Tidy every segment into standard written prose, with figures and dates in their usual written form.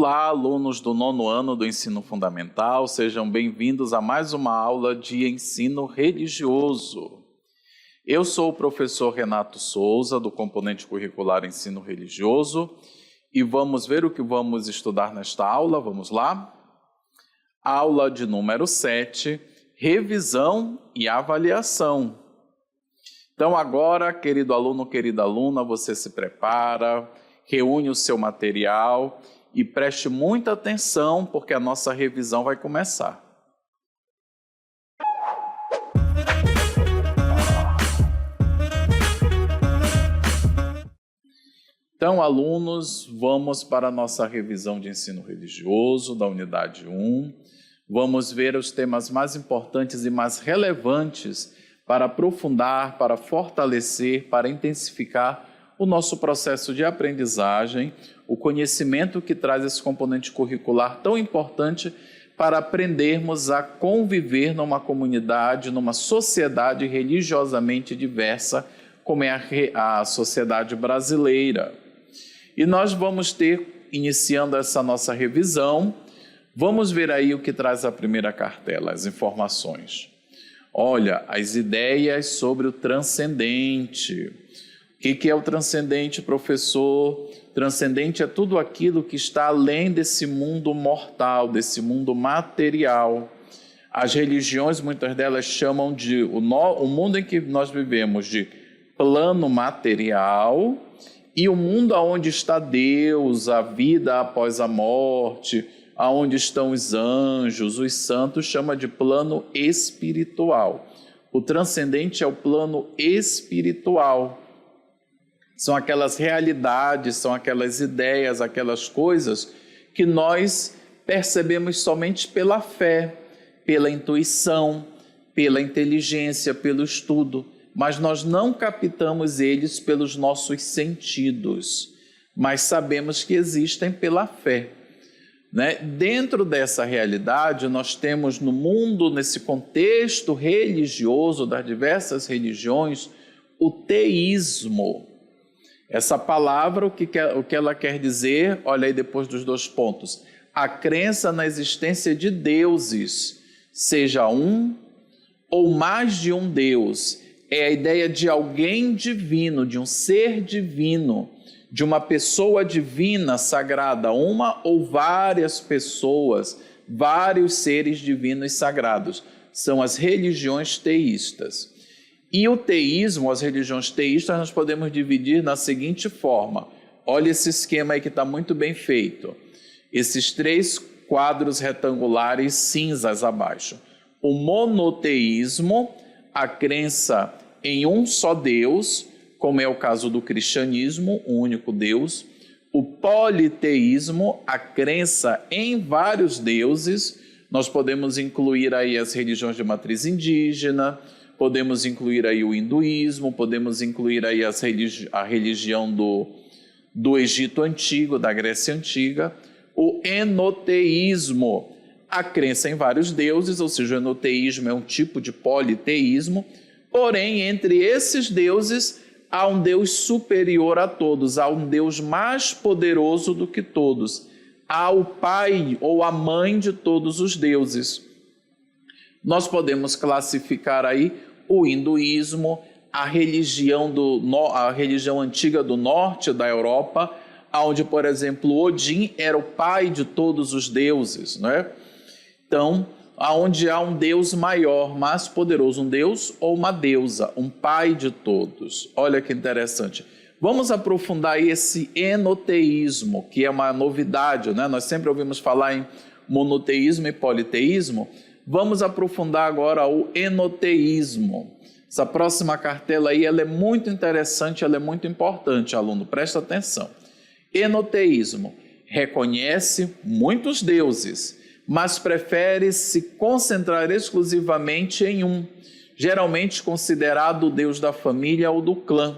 Olá, alunos do 9º ano do Ensino Fundamental, sejam bem-vindos a mais uma aula de ensino religioso. Eu sou o professor Renato Souza, do componente curricular Ensino Religioso, e vamos ver o que vamos estudar nesta aula. Vamos lá? Aula de número 7, revisão e avaliação. Então agora, querido aluno, querida aluna, você se prepara, reúne o seu material e preste muita atenção, porque a nossa revisão vai começar. Então, alunos, vamos para a nossa revisão de ensino religioso da unidade 1. Vamos ver os temas mais importantes e mais relevantes para aprofundar, para fortalecer, para intensificar o nosso processo de aprendizagem, o conhecimento que traz esse componente curricular tão importante para aprendermos a conviver numa comunidade, numa sociedade religiosamente diversa, como é a sociedade brasileira. E nós vamos ter, iniciando essa nossa revisão, vamos ver aí o que traz a primeira cartela, as informações. Olha, as ideias sobre o transcendente. O que é o transcendente, professor? Transcendente é tudo aquilo que está além desse mundo mortal, desse mundo material. As religiões, muitas delas chamam o mundo em que nós vivemos de plano material e o mundo onde está Deus, a vida após a morte, aonde estão os anjos, os santos, chama de plano espiritual. O transcendente é o plano espiritual. São aquelas realidades, são aquelas ideias, aquelas coisas que nós percebemos somente pela fé, pela intuição, pela inteligência, pelo estudo, mas nós não captamos eles pelos nossos sentidos, mas sabemos que existem pela fé. Dentro dessa realidade, nós temos no mundo, nesse contexto religioso das diversas religiões, o teísmo. Essa palavra, o que ela quer dizer? Olha aí depois dos dois pontos. A crença na existência de deuses, seja um ou mais de um Deus. É a ideia de alguém divino, de um ser divino, de uma pessoa divina sagrada, uma ou várias pessoas, vários seres divinos sagrados. São as religiões teístas. E o teísmo, as religiões teístas, nós podemos dividir na seguinte forma. Olha esse esquema aí que está muito bem feito. Esses 3 quadros retangulares cinzas abaixo. O monoteísmo, a crença em um só Deus, como é o caso do cristianismo, um único Deus. O politeísmo, a crença em vários deuses. Nós podemos incluir aí as religiões de matriz indígena, podemos incluir aí o hinduísmo, podemos incluir aí a religião do Egito Antigo, da Grécia Antiga. O enoteísmo, a crença em vários deuses, ou seja, o enoteísmo é um tipo de politeísmo, porém, entre esses deuses, há um Deus superior a todos, há um Deus mais poderoso do que todos, há o Pai ou a Mãe de todos os deuses. Nós podemos classificar aí o hinduísmo, a religião antiga do norte da Europa, onde, por exemplo, Odin era o pai de todos os deuses, né? Então, onde há um Deus maior, mais poderoso, um Deus ou uma deusa, um pai de todos. Olha que interessante. Vamos aprofundar aí esse enoteísmo, que é uma novidade, né? Nós sempre ouvimos falar em monoteísmo e politeísmo. Vamos aprofundar agora o enoteísmo. Essa próxima cartela aí, ela é muito interessante, ela é muito importante, aluno, presta atenção. Enoteísmo reconhece muitos deuses, mas prefere se concentrar exclusivamente em um, geralmente considerado o Deus da família ou do clã.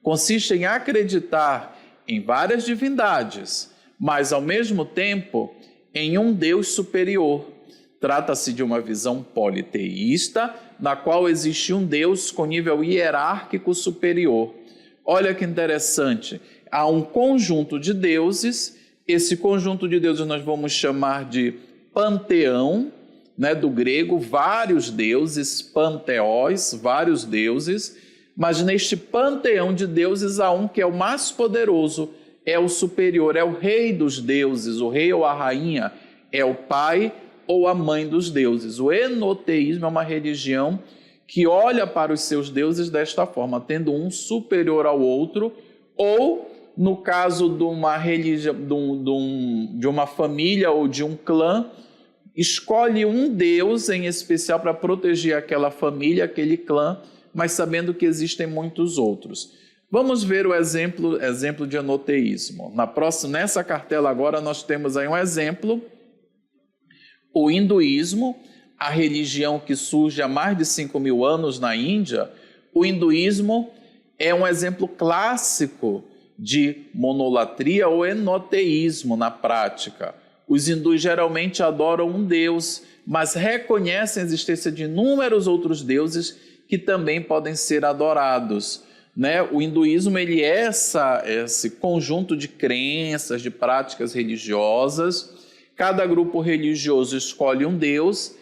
Consiste em acreditar em várias divindades, mas ao mesmo tempo em um Deus superior. Trata-se de uma visão politeísta, na qual existe um Deus com nível hierárquico superior. Olha que interessante, há um conjunto de deuses Esse conjunto de deuses nós vamos chamar de panteão, né, do grego, vários deuses, panteós, vários deuses, mas neste panteão de deuses há um que é o mais poderoso, é o superior, é o rei dos deuses, o rei ou a rainha, é o pai ou a mãe dos deuses. O enoteísmo é uma religião que olha para os seus deuses desta forma, tendo um superior ao outro, ou, no caso de uma religião, de uma família ou de um clã, escolhe um deus em especial para proteger aquela família, aquele clã, mas sabendo que existem muitos outros. Vamos ver o exemplo de enoteísmo. Nessa cartela agora nós temos aí um exemplo, o hinduísmo, a religião que surge há mais de 5.000 anos na Índia. O hinduísmo é um exemplo clássico de monolatria ou enoteísmo na prática. Os hindus geralmente adoram um deus, mas reconhecem a existência de inúmeros outros deuses que também podem ser adorados, né? O hinduísmo ele é esse conjunto de crenças, de práticas religiosas. Cada grupo religioso escolhe um deus,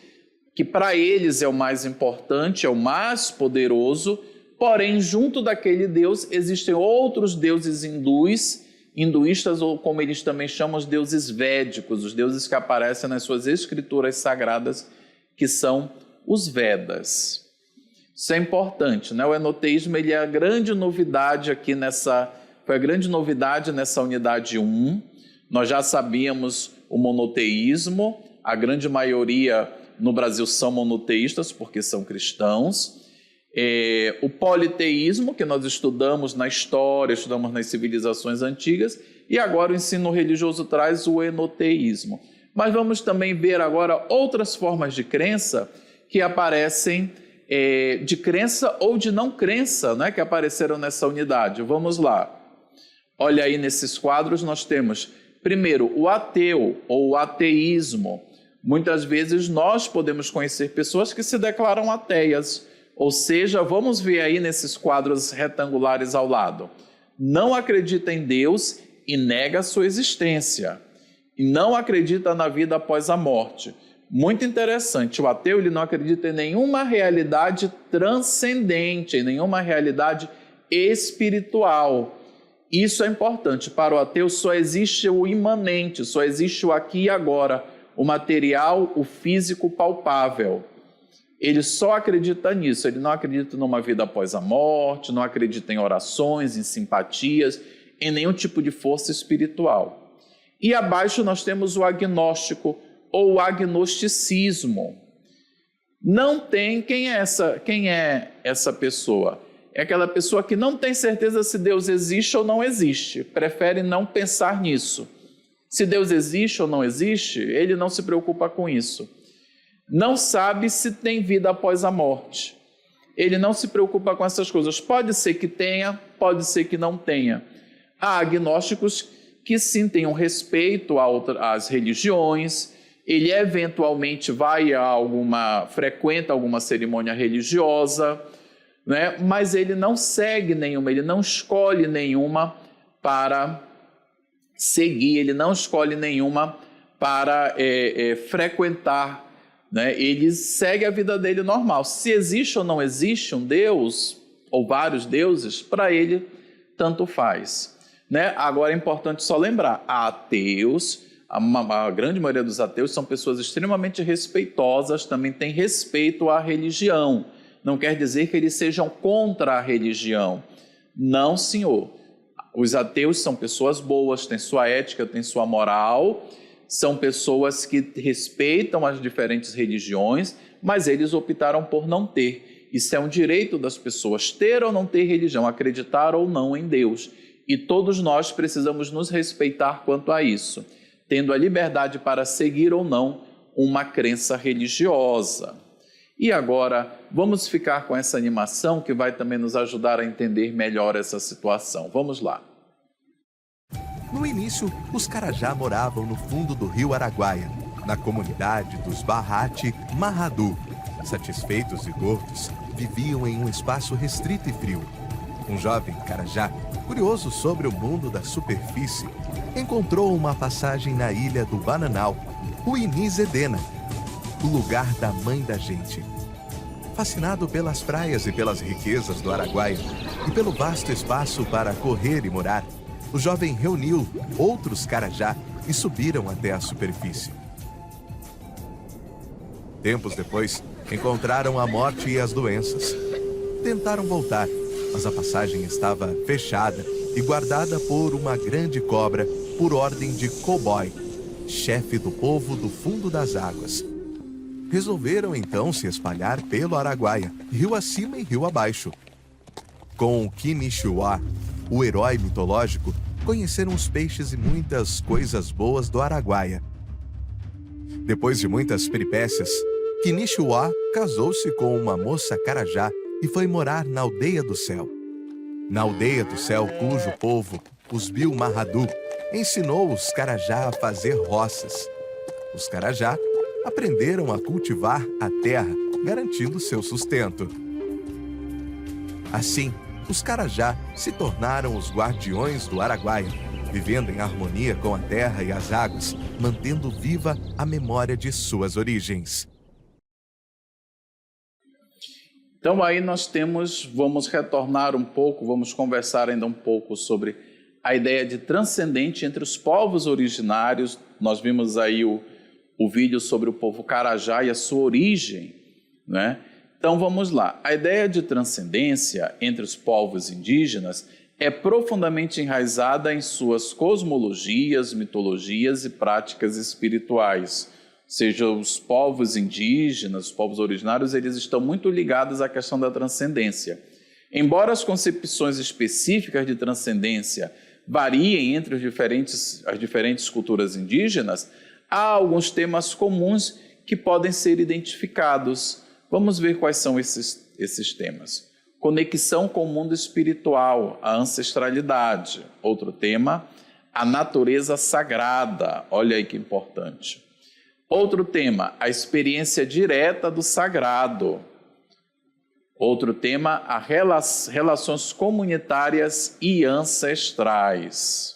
que para eles é o mais importante, é o mais poderoso, porém, junto daquele deus existem outros deuses hinduístas, ou como eles também chamam, os deuses védicos, os deuses que aparecem nas suas escrituras sagradas, que são os Vedas. Isso é importante, né? O enoteísmo ele é a grande novidade aqui foi a grande novidade nessa unidade 1. Nós já sabíamos o monoteísmo, a grande maioria no Brasil são monoteístas porque são cristãos. O politeísmo, que nós estudamos na história, estudamos nas civilizações antigas, e agora o ensino religioso traz o enoteísmo. Mas vamos também ver agora outras formas de crença que aparecem, de crença ou de não crença, né, que apareceram nessa unidade. Vamos lá. Olha aí nesses quadros nós temos, primeiro, o ateu ou o ateísmo. Muitas vezes nós podemos conhecer pessoas que se declaram ateias, ou seja, vamos ver aí nesses quadros retangulares ao lado. Não acredita em Deus e nega a sua existência. E não acredita na vida após a morte. Muito interessante, o ateu ele não acredita em nenhuma realidade transcendente, em nenhuma realidade espiritual. Isso é importante. Para o ateu só existe o imanente, só existe o aqui e agora, o material, o físico palpável. Ele só acredita nisso, ele não acredita numa vida após a morte, não acredita em orações, em simpatias, em nenhum tipo de força espiritual. E abaixo nós temos o agnóstico ou o agnosticismo. Não tem quem é essa pessoa? É aquela pessoa que não tem certeza se Deus existe ou não existe, prefere não pensar nisso. Se Deus existe ou não existe, ele não se preocupa com isso. Não sabe se tem vida após a morte. Ele não se preocupa com essas coisas. Pode ser que tenha, pode ser que não tenha. Há agnósticos que sim têm um respeito às religiões, ele eventualmente frequenta alguma cerimônia religiosa, né? Mas ele não segue nenhuma, ele não escolhe nenhuma para seguir, ele não escolhe nenhuma para frequentar, né? Ele segue a vida dele normal. Se existe ou não existe um Deus, ou vários deuses, para ele tanto faz, né? Agora é importante só lembrar, ateus, a grande maioria dos ateus são pessoas extremamente respeitosas, também têm respeito à religião. Não quer dizer que eles sejam contra a religião. Não, senhor. Os ateus são pessoas boas, têm sua ética, têm sua moral, são pessoas que respeitam as diferentes religiões, mas eles optaram por não ter. Isso é um direito das pessoas, ter ou não ter religião, acreditar ou não em Deus. E todos nós precisamos nos respeitar quanto a isso, tendo a liberdade para seguir ou não uma crença religiosa. E agora, vamos ficar com essa animação que vai também nos ajudar a entender melhor essa situação. Vamos lá. No início, os Carajá moravam no fundo do rio Araguaia, na comunidade dos Bharati Mahadu. Satisfeitos e gordos, viviam em um espaço restrito e frio. Um jovem carajá, curioso sobre o mundo da superfície, encontrou uma passagem na ilha do Bananal, o Inis Edena, o lugar da mãe da gente. Fascinado pelas praias e pelas riquezas do Araguaia e pelo vasto espaço para correr e morar, o jovem reuniu outros carajá e subiram até a superfície. Tempos depois, encontraram a morte e as doenças. Tentaram voltar, mas a passagem estava fechada e guardada por uma grande cobra por ordem de Cowboy, chefe do povo do fundo das águas. Resolveram então se espalhar pelo Araguaia, rio acima e rio abaixo. Com o Quinichuá, o herói mitológico, conheceram os peixes e muitas coisas boas do Araguaia. Depois de muitas peripécias, Quinichuá casou-se com uma moça carajá e foi morar na Aldeia do Céu. Na Aldeia do Céu, cujo povo, os Bilmarradu, ensinou os carajá a fazer roças. Os carajá aprenderam a cultivar a terra, garantindo seu sustento. Assim, os carajá se tornaram os guardiões do Araguaia, vivendo em harmonia com a terra e as águas, mantendo viva a memória de suas origens. Então aí vamos retornar um pouco, vamos conversar ainda um pouco sobre a ideia de transcendente entre os povos originários. Nós vimos aí o vídeo sobre o povo carajá e a sua origem, né? Então vamos lá. A ideia de transcendência entre os povos indígenas é profundamente enraizada em suas cosmologias, mitologias e práticas espirituais. Ou seja, os povos indígenas, os povos originários, eles estão muito ligados à questão da transcendência. Embora as concepções específicas de transcendência variem entre as diferentes culturas indígenas, há alguns temas comuns que podem ser identificados. Vamos ver quais são esses temas. Conexão com o mundo espiritual, a ancestralidade. Outro tema, a natureza sagrada. Olha aí que importante. Outro tema, a experiência direta do sagrado. Outro tema, as relações comunitárias e ancestrais.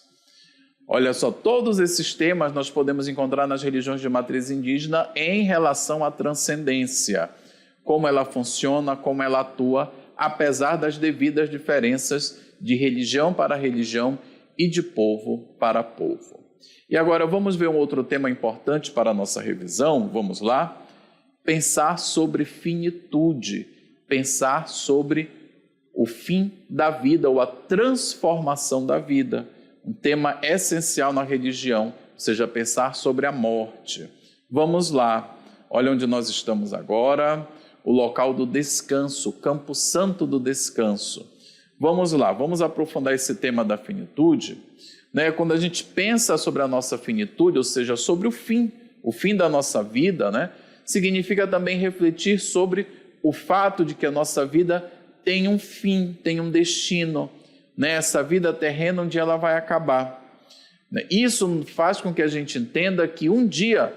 Olha só, todos esses temas nós podemos encontrar nas religiões de matriz indígena em relação à transcendência. Como ela funciona, como ela atua, apesar das devidas diferenças de religião para religião e de povo para povo. E agora vamos ver um outro tema importante para a nossa revisão. Vamos lá? Pensar sobre finitude, pensar sobre o fim da vida ou a transformação da vida. Um tema essencial na religião, ou seja, pensar sobre a morte. Vamos lá, olha onde nós estamos agora, o local do descanso, o Campo Santo do Descanso. Vamos lá, vamos aprofundar esse tema da finitude. Quando a gente pensa sobre a nossa finitude, ou seja, sobre o fim da nossa vida, significa também refletir sobre o fato de que a nossa vida tem um fim, tem um destino, essa vida terrena onde ela vai acabar. Isso faz com que a gente entenda que um dia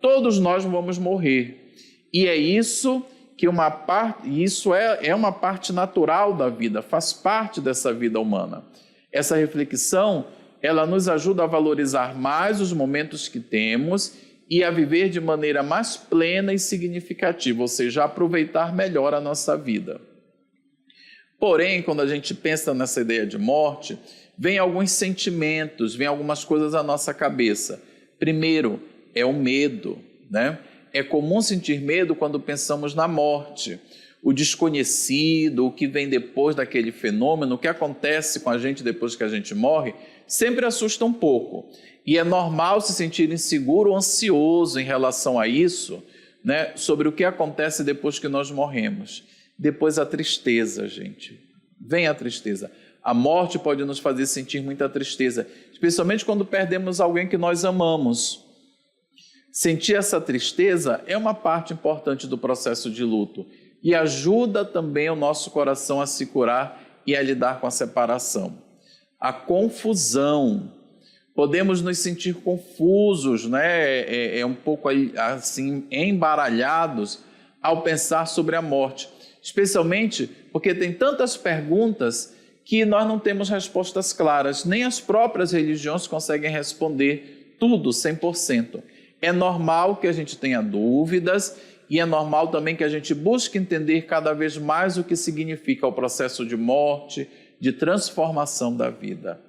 todos nós vamos morrer. E é isso que é uma parte natural da vida, faz parte dessa vida humana. Essa reflexão, ela nos ajuda a valorizar mais os momentos que temos e a viver de maneira mais plena e significativa, ou seja, aproveitar melhor a nossa vida. Porém, quando a gente pensa nessa ideia de morte, vem alguns sentimentos, vem algumas coisas à nossa cabeça. Primeiro, é o medo, É comum sentir medo quando pensamos na morte. O desconhecido, o que vem depois daquele fenômeno, o que acontece com a gente depois que a gente morre, sempre assusta um pouco. E é normal se sentir inseguro ou ansioso em relação a isso, sobre o que acontece depois que nós morremos. Depois a tristeza, gente. Vem a tristeza. A morte pode nos fazer sentir muita tristeza, especialmente quando perdemos alguém que nós amamos. Sentir essa tristeza é uma parte importante do processo de luto e ajuda também o nosso coração a se curar e a lidar com a separação. A confusão. Podemos nos sentir confusos, um pouco assim embaralhados ao pensar sobre a morte, especialmente porque tem tantas perguntas que nós não temos respostas claras, nem as próprias religiões conseguem responder tudo 100%. É normal que a gente tenha dúvidas e é normal também que a gente busque entender cada vez mais o que significa o processo de morte, de transformação da vida.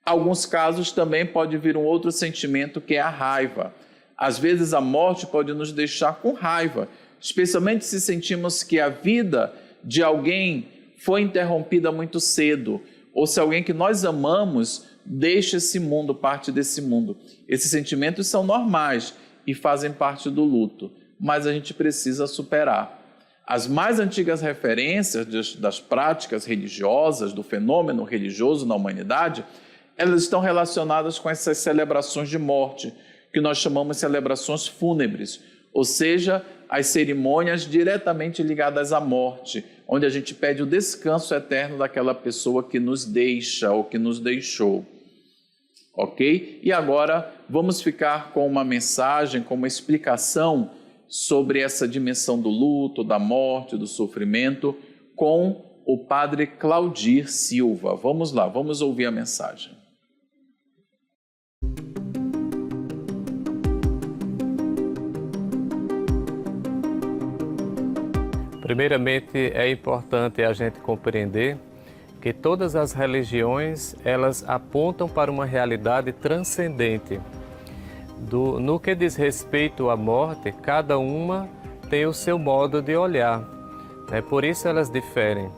Alguns casos também pode vir um outro sentimento que é a raiva. Às vezes a morte pode nos deixar com raiva, especialmente se sentimos que a vida de alguém foi interrompida muito cedo, ou se alguém que nós amamos deixa esse mundo, parte desse mundo. Esses sentimentos são normais e fazem parte do luto, mas a gente precisa superar. As mais antigas referências das práticas religiosas, do fenômeno religioso na humanidade, elas estão relacionadas com essas celebrações de morte, que nós chamamos de celebrações fúnebres, ou seja, as cerimônias diretamente ligadas à morte, onde a gente pede o descanso eterno daquela pessoa que nos deixa ou que nos deixou. Ok? E agora vamos ficar com uma mensagem, com uma explicação sobre essa dimensão do luto, da morte, do sofrimento, com o Padre Claudir Silva. Vamos lá, vamos ouvir a mensagem. Primeiramente, é importante a gente compreender que todas as religiões, elas apontam para uma realidade transcendente. No que diz respeito à morte, cada uma tem o seu modo de olhar, por isso elas diferem.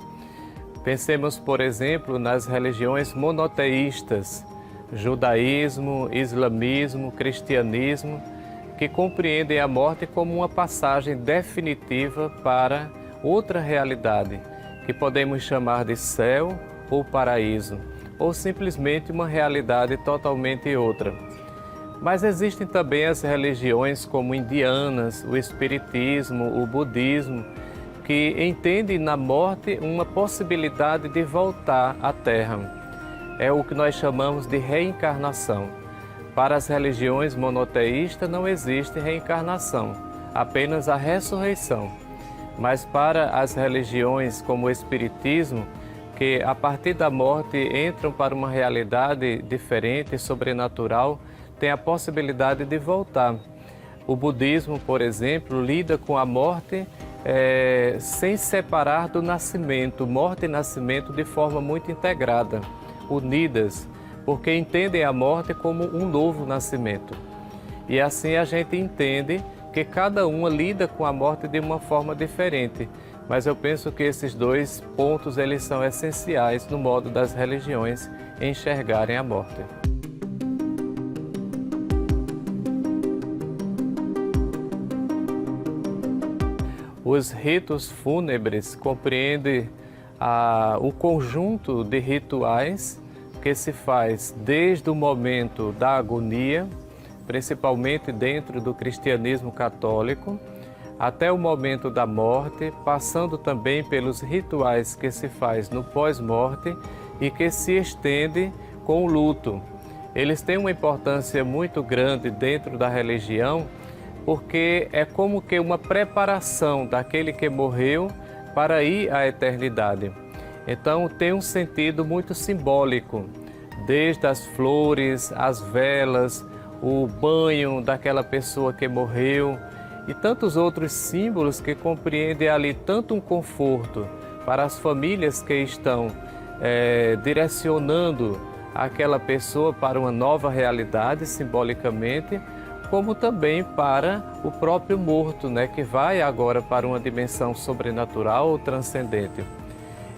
Pensemos, por exemplo, nas religiões monoteístas, judaísmo, islamismo, cristianismo, que compreendem a morte como uma passagem definitiva para outra realidade, que podemos chamar de céu ou paraíso, ou simplesmente uma realidade totalmente outra. Mas existem também as religiões como indianas, o espiritismo, o budismo, que entendem na morte uma possibilidade de voltar à Terra. É o que nós chamamos de reencarnação. Para as religiões monoteístas não existe reencarnação, apenas a ressurreição. Mas para as religiões como o Espiritismo, que a partir da morte entram para uma realidade diferente, sobrenatural, tem a possibilidade de voltar. O budismo, por exemplo, lida com a morte sem separar do nascimento, morte e nascimento de forma muito integrada, unidas, porque entendem a morte como um novo nascimento. E assim a gente entende que cada uma lida com a morte de uma forma diferente. Mas eu penso que esses dois pontos eles são essenciais no modo das religiões enxergarem a morte. Os ritos fúnebres compreendem o conjunto de rituais que se faz desde o momento da agonia, principalmente dentro do cristianismo católico, até o momento da morte, passando também pelos rituais que se faz no pós-morte e que se estende com o luto. Eles têm uma importância muito grande dentro da religião, porque é como que uma preparação daquele que morreu para ir à eternidade. Então tem um sentido muito simbólico, desde as flores, as velas, o banho daquela pessoa que morreu e tantos outros símbolos que compreendem ali tanto um conforto para as famílias que estão direcionando aquela pessoa para uma nova realidade simbolicamente, como também para o próprio morto, que vai agora para uma dimensão sobrenatural ou transcendente.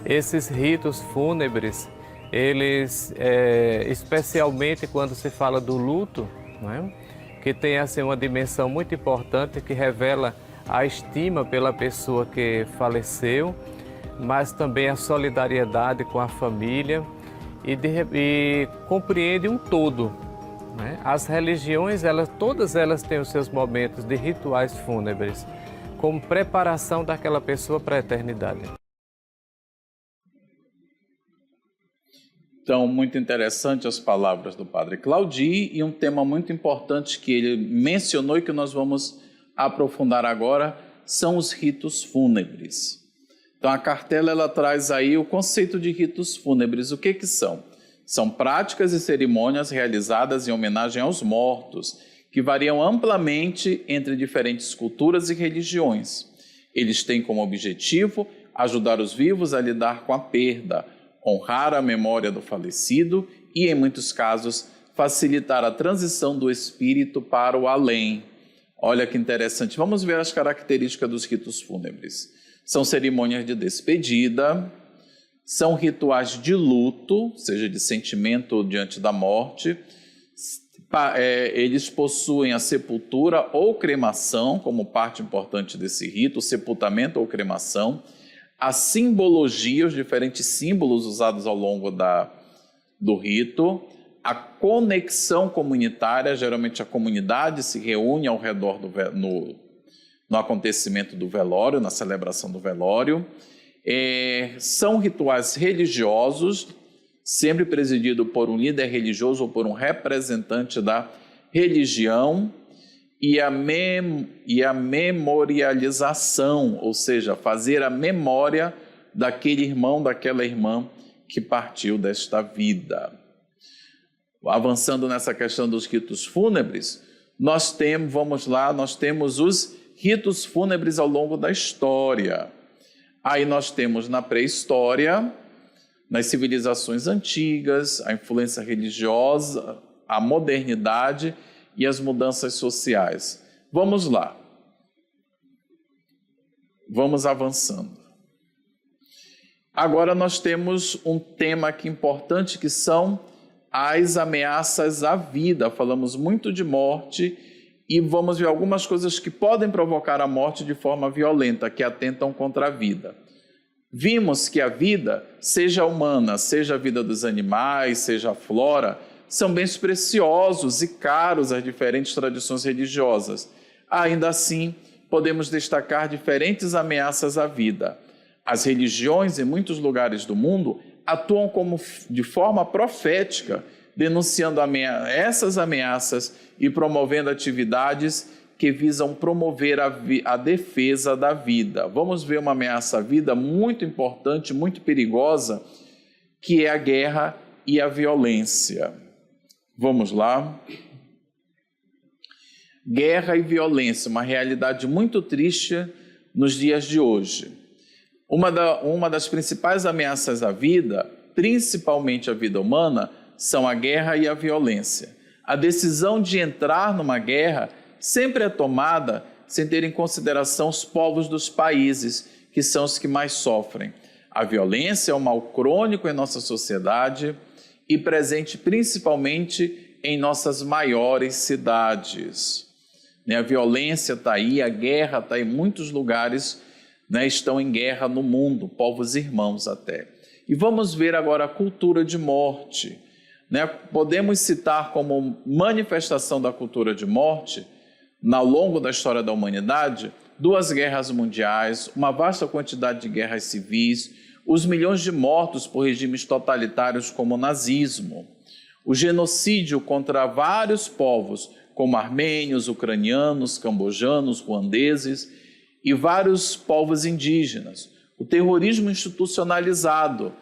Esses ritos fúnebres, eles, especialmente quando se fala do luto, que tem assim, uma dimensão muito importante que revela a estima pela pessoa que faleceu, mas também a solidariedade com a família e compreende um todo. As religiões, todas elas têm os seus momentos de rituais fúnebres, como preparação daquela pessoa para a eternidade. Então, muito interessante as palavras do Padre Claudir e um tema muito importante que ele mencionou e que nós vamos aprofundar agora são os ritos fúnebres. Então, a cartela ela traz aí o conceito de ritos fúnebres. O que que são? São práticas e cerimônias realizadas em homenagem aos mortos, que variam amplamente entre diferentes culturas e religiões. Eles têm como objetivo ajudar os vivos a lidar com a perda, honrar a memória do falecido e, em muitos casos, facilitar a transição do espírito para o além. Olha que interessante. Vamos ver as características dos ritos fúnebres. São cerimônias de despedida, são rituais de luto, seja de sentimento diante da morte. Eles possuem a sepultura ou cremação como parte importante desse rito, o sepultamento ou cremação, a simbologia, os diferentes símbolos usados ao longo do rito, a conexão comunitária, geralmente a comunidade se reúne ao redor no acontecimento do velório, na celebração do velório. São rituais religiosos, sempre presidido por um líder religioso ou por um representante da religião, e a memorialização, ou seja, fazer a memória daquele irmão, daquela irmã que partiu desta vida. Avançando nessa questão dos ritos fúnebres, nós temos os ritos fúnebres ao longo da história. Aí nós temos na pré-história, nas civilizações antigas, a influência religiosa, a modernidade e as mudanças sociais. Vamos lá. Vamos avançando. Agora nós temos um tema aqui importante que são as ameaças à vida. Falamos muito de morte e vamos ver algumas coisas que podem provocar a morte de forma violenta, que atentam contra a vida. Vimos que a vida, seja humana, seja a vida dos animais, seja a flora, são bens preciosos e caros às diferentes tradições religiosas. Ainda assim, podemos destacar diferentes ameaças à vida. As religiões, em muitos lugares do mundo, atuam de forma profética, denunciando essas ameaças e promovendo atividades que visam promover a defesa da vida. Vamos ver uma ameaça à vida muito importante, muito perigosa, que é a guerra e a violência. Vamos lá. Guerra e violência, uma realidade muito triste nos dias de hoje. Uma das principais ameaças à vida, principalmente à vida humana, são a guerra e a violência. A decisão de entrar numa guerra sempre é tomada sem ter em consideração os povos dos países, que são os que mais sofrem. A violência é um mal crônico em nossa sociedade e presente principalmente em nossas maiores cidades. A violência está aí, a guerra está em muitos lugares, estão em guerra no mundo, povos irmãos até. E vamos ver agora a cultura de morte. Podemos citar como manifestação da cultura de morte, ao longo da história da humanidade, 2 guerras mundiais, uma vasta quantidade de guerras civis, os milhões de mortos por regimes totalitários como o nazismo, o genocídio contra vários povos, como armênios, ucranianos, cambojanos, ruandeses e vários povos indígenas, o terrorismo institucionalizado,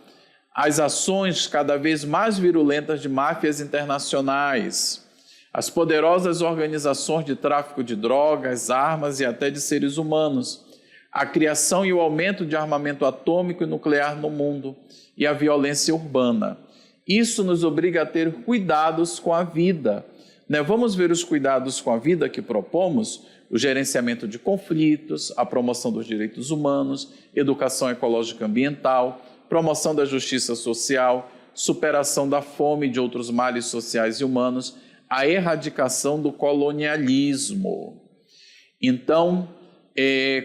as ações cada vez mais virulentas de máfias internacionais, as poderosas organizações de tráfico de drogas, armas e até de seres humanos, a criação e o aumento de armamento atômico e nuclear no mundo e a violência urbana. Isso nos obriga a ter cuidados com a vida. Vamos ver os cuidados com a vida que propomos: o gerenciamento de conflitos, a promoção dos direitos humanos, educação ecológica e ambiental, promoção da justiça social, superação da fome e de outros males sociais e humanos, a erradicação do colonialismo. Então,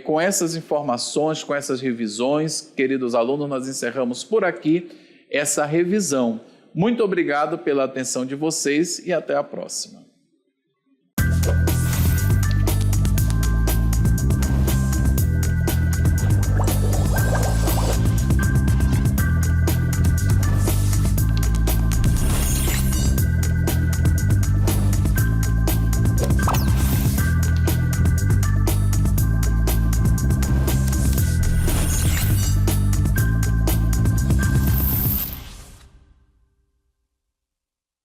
com essas informações, com essas revisões, queridos alunos, nós encerramos por aqui essa revisão. Muito obrigado pela atenção de vocês e até a próxima.